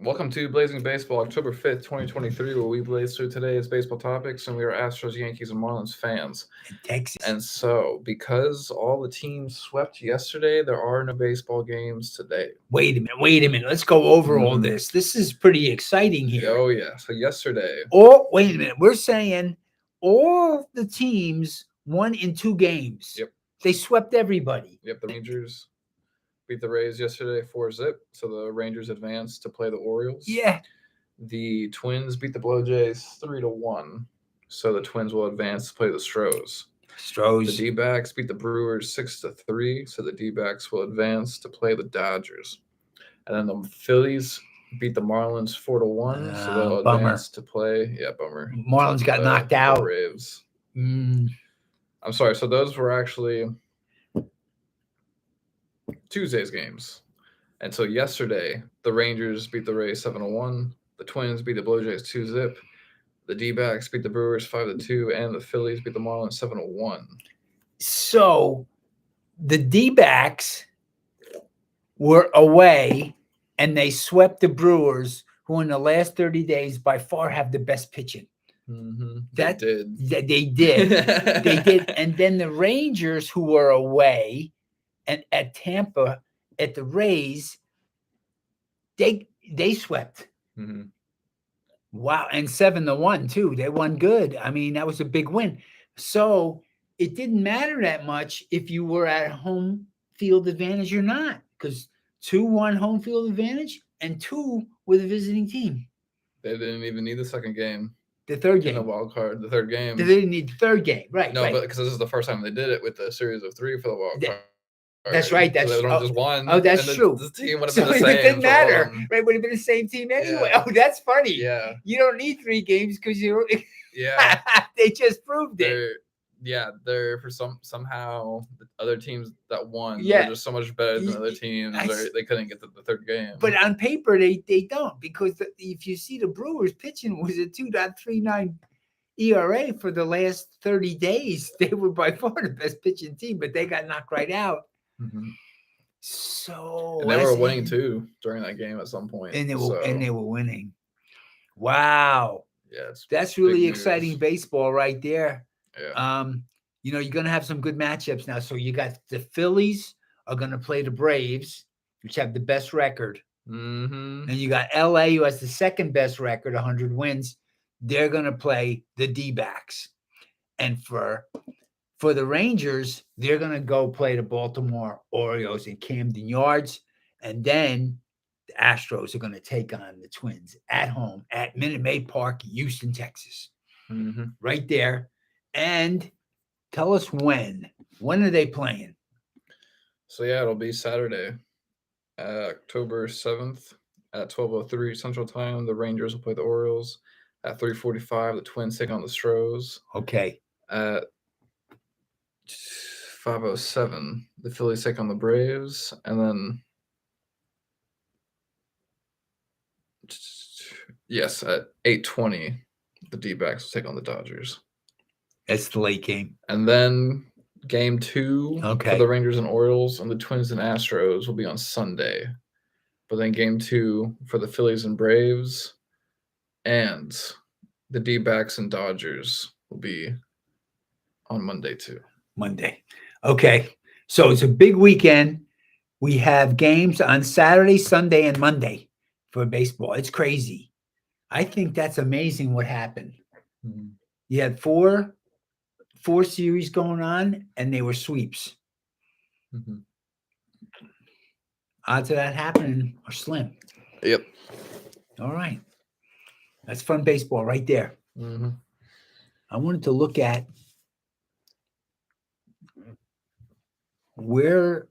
Welcome to Blazing Baseball, October 5th, 2023, where we blaze through today's baseball topics, and we are Astros, Yankees, and Marlins fans. In Texas. And so, because all the teams swept yesterday, there are no baseball games today. Wait a minute. Let's go over all Mhm. this. This is pretty exciting here. Oh, yeah. So, yesterday, Oh, wait a minute. We're saying all the teams won in 2 games. Yep. They swept everybody. the Rangers beat the Rays yesterday 4-0. So, the Rangers advanced to play the Orioles. Yeah. The Twins beat the Blue Jays 3-1. So, the Twins will advance to play the Stros. The Stros. D-backs beat the Brewers 6-3, so the D-backs will advance to play the Dodgers. And then the Phillies beat the Marlins 4-1, so they'll Bummer. advance to play. Yeah, bummer. Marlins got knocked out. The Braves. Mm. I'm sorry. So those were actually Tuesday's games. And so yesterday, the Rangers beat the Rays 7-1. The Twins beat the Blue Jays 2-0. The D-backs beat the Brewers 5-2, and the Phillies beat the Marlins 7-1. So the D-backs were away, and they swept the Brewers, who in the last 30 days by far have the best pitching. Mm-hmm. They did. They did. And then the Rangers, who were away and at Tampa at the Rays, they swept. Mm-hmm. Wow. And 7-1 too. They won good. I mean, that was a big win. So it didn't matter that much if you were at home field advantage or not, because 2-1 home field advantage and 2 with a visiting team. They didn't even need the second game. The third game. The wild card. The third game. They didn't need the third game. Right. No, right. but because this is the first time they did it with the series of 3 for the wild card. That's right. That's so they just won. Oh, that's true. This team would have So been the same. it didn't matter. Right. Would have been the same team anyway. Yeah. Oh, that's funny. Yeah. You don't need 3 games because you're. Yeah. They just proved it. They're for somehow the other teams that won. Yeah. They're just so much better than other teams. They couldn't get the third game. But on paper, they don't, because if you see the Brewers pitching was a 2.39 ERA for the last 30 days. They were by far the best pitching team, but they got knocked right out. Mm-hmm. So and they were winning too during that game at some point. And they were winning. Wow. Yeah, that's really exciting baseball right there. Yeah. You're going to have some good matchups now. So you got the Phillies are going to play the Braves, which have the best record. Mm-hmm. And you got LA, who has the second best record, 100 wins. They're going to play the D-backs. And for the Rangers, they're going to go play the Baltimore Orioles in Camden Yards. And then the Astros are going to take on the Twins at home at Minute Maid Park, Houston, Texas. Mm-hmm. Right there. And tell us when. When are they playing? So, yeah, it'll be Saturday, October 7th at 12:03 Central Time. The Rangers will play the Orioles. At 3:45, the Twins take on the Stros. Okay. At 5:07, the Phillies take on the Braves. And then, yes, at 8:20, the D-backs will take on the Dodgers. That's the late game. And then game 2 for the Rangers and Orioles and the Twins and Astros will be on Sunday. But then game 2 for the Phillies and Braves and the D-backs and Dodgers will be on Monday too. Monday. Okay. So it's a big weekend. We have games on Saturday, Sunday, and Monday for baseball. It's crazy. I think that's amazing what happened. Mm-hmm. You had four series going on, and they were sweeps. Mm-hmm. Odds of that happening are slim. Yep. All right. That's fun baseball right there. Mm-hmm. I wanted to look at where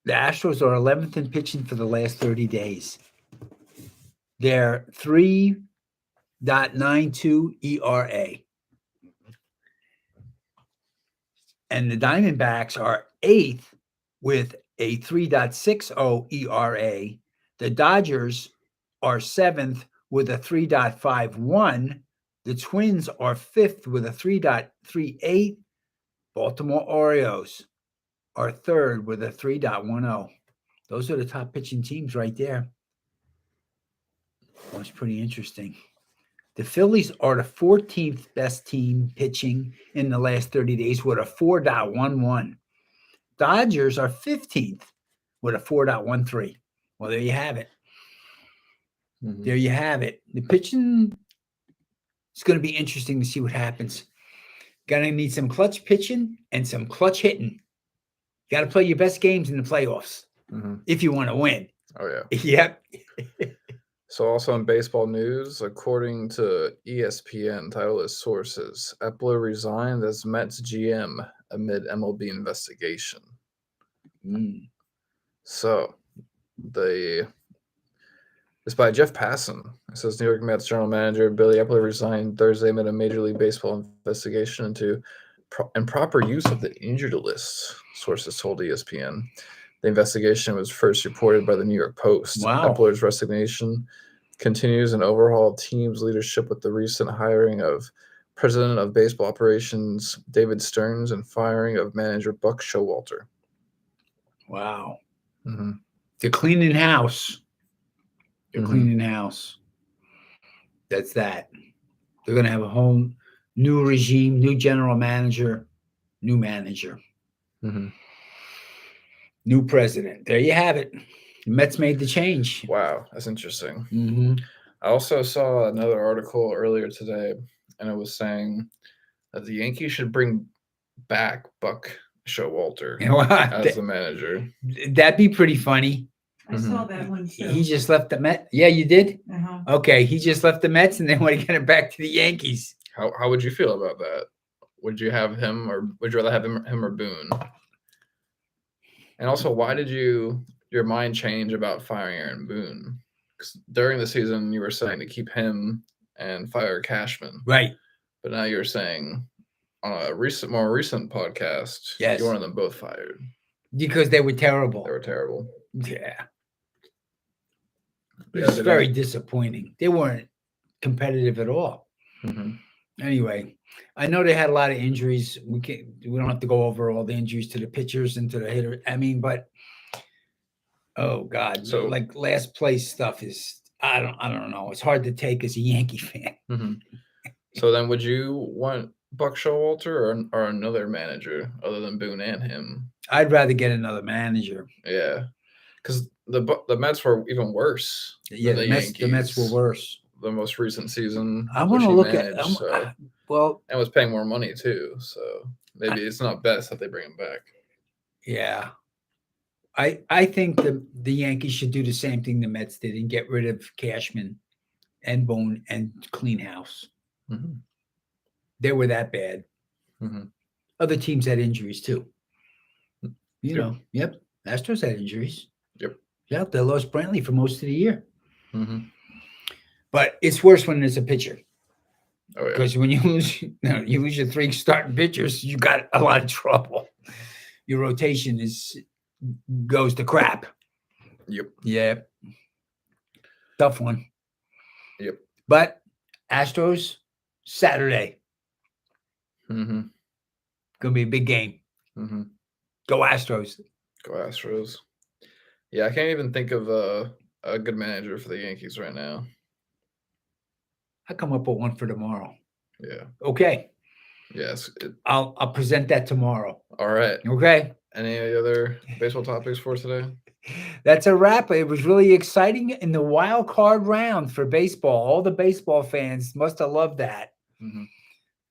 the Astros are 11th in pitching for the last 30 days. They're 3.92 ERA. And the Diamondbacks are 8th with a 3.60 ERA. The Dodgers are 7th with a 3.51. The Twins are 5th with a 3.38. Baltimore Orioles are 3rd with a 3.10. Those are the top pitching teams right there. Well, it's pretty interesting. The Phillies are the 14th best team pitching in the last 30 days with a 4.11. Dodgers are 15th with a 4.13. Well, there you have it. There you have it. The pitching is going to be interesting to see what happens. Going to need some clutch pitching and some clutch hitting. Got to play your best games in the playoffs if you want to win. Oh, yeah. Yep. So also in baseball news, according to ESPN, title is sources, Epler resigned as Mets GM amid MLB investigation. So it's by Jeff Passan. It says New York Mets general manager Billy Epler resigned Thursday amid a Major League Baseball investigation into improper use of the injured list, sources told ESPN. The investigation was first reported by the New York Post. Wow. Epler's resignation continues an overhaul of team's leadership with the recent hiring of President of Baseball Operations David Stearns and firing of manager Buck Showalter. Wow. They're cleaning house. Cleaning house. That's that. They're going to have a whole new regime, new general manager, new manager, new president. There you have it. The Mets made the change. Wow, that's interesting. I also saw another article earlier today, and it was saying that the Yankees should bring back Buck Showalter as the manager. That'd be pretty funny. I saw that one too. He just left the Mets. Yeah, you did? Uh-huh. Okay, he just left the Mets and then want to get him back to the Yankees. How would you feel about that? Would you have him, or would you rather have him or Boone? And also, why did your mind change about firing Aaron Boone? Because during the season, you were saying to keep him and fire Cashman. Right. But now you're saying on a more recent podcast, yes, you wanted them both fired. Because they were terrible. They were terrible. Yeah. It was very disappointing. They weren't competitive at all. Anyway, I know they had a lot of injuries. We don't have to go over all the injuries to the pitchers and to the hitter. I mean, but oh God, so like last place stuff is I don't know. It's hard to take as a Yankee fan. So then, would you want Buck Showalter or another manager other than Boone and him? I'd rather get another manager. Yeah, because the Mets were even worse. Yeah, the Mets were worse. The most recent season. I want to look at and was paying more money too. So maybe it's not best that they bring him back. Yeah, I think the Yankees should do the same thing the Mets did and get rid of Cashman and Boone and clean house. They were that bad. Other teams had injuries too. You know, Astros had injuries. Yeah, they lost Brantley for most of the year. But it's worse when there's a pitcher. Oh, yeah. Because when you lose your 3 starting pitchers, you got a lot of trouble. Your rotation goes to crap. Yeah. Tough one. But Astros, Saturday. Gonna be a big game. Go Astros. Go Astros. Yeah, I can't even think of a good manager for the Yankees right now. I'll come up with one for tomorrow. Yeah. Okay. Yes. I'll present that tomorrow. All right. Okay. Any other baseball topics for today? That's a wrap. It was really exciting in the wild card round for baseball. All the baseball fans must have loved that.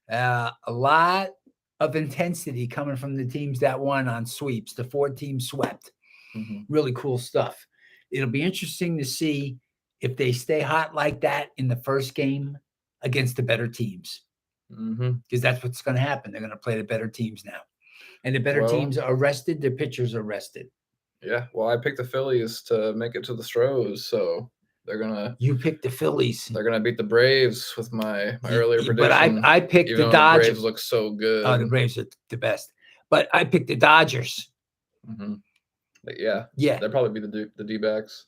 A lot of intensity coming from the teams that won on sweeps. The 4 teams swept. Really cool stuff. It'll be interesting to see if they stay hot like that in the first game against the better teams. Because that's what's going to happen. They're going to play the better teams now. And the better teams are rested. The pitchers are rested. Yeah. Well, I picked the Phillies to make it to the Stros, so they're going to... You picked the Phillies. They're going to beat the Braves with my earlier prediction. But I picked the Dodgers. The Braves look so good. Oh, the Braves are the best. But I picked the Dodgers. Yeah. They'll probably be the D-backs.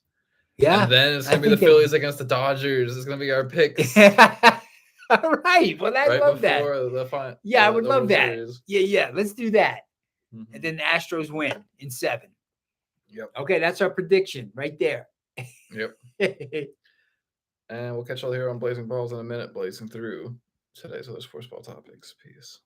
Yeah. And then it's going to be the Phillies against the Dodgers. It's going to be our picks. All right. Well, I love that. I would love that. Series. Yeah. Let's do that. And then the Astros win in 7. Okay, that's our prediction right there. And we'll catch you all here on Blazing Balls in a minute, blazing through today's other sports ball topics. Peace.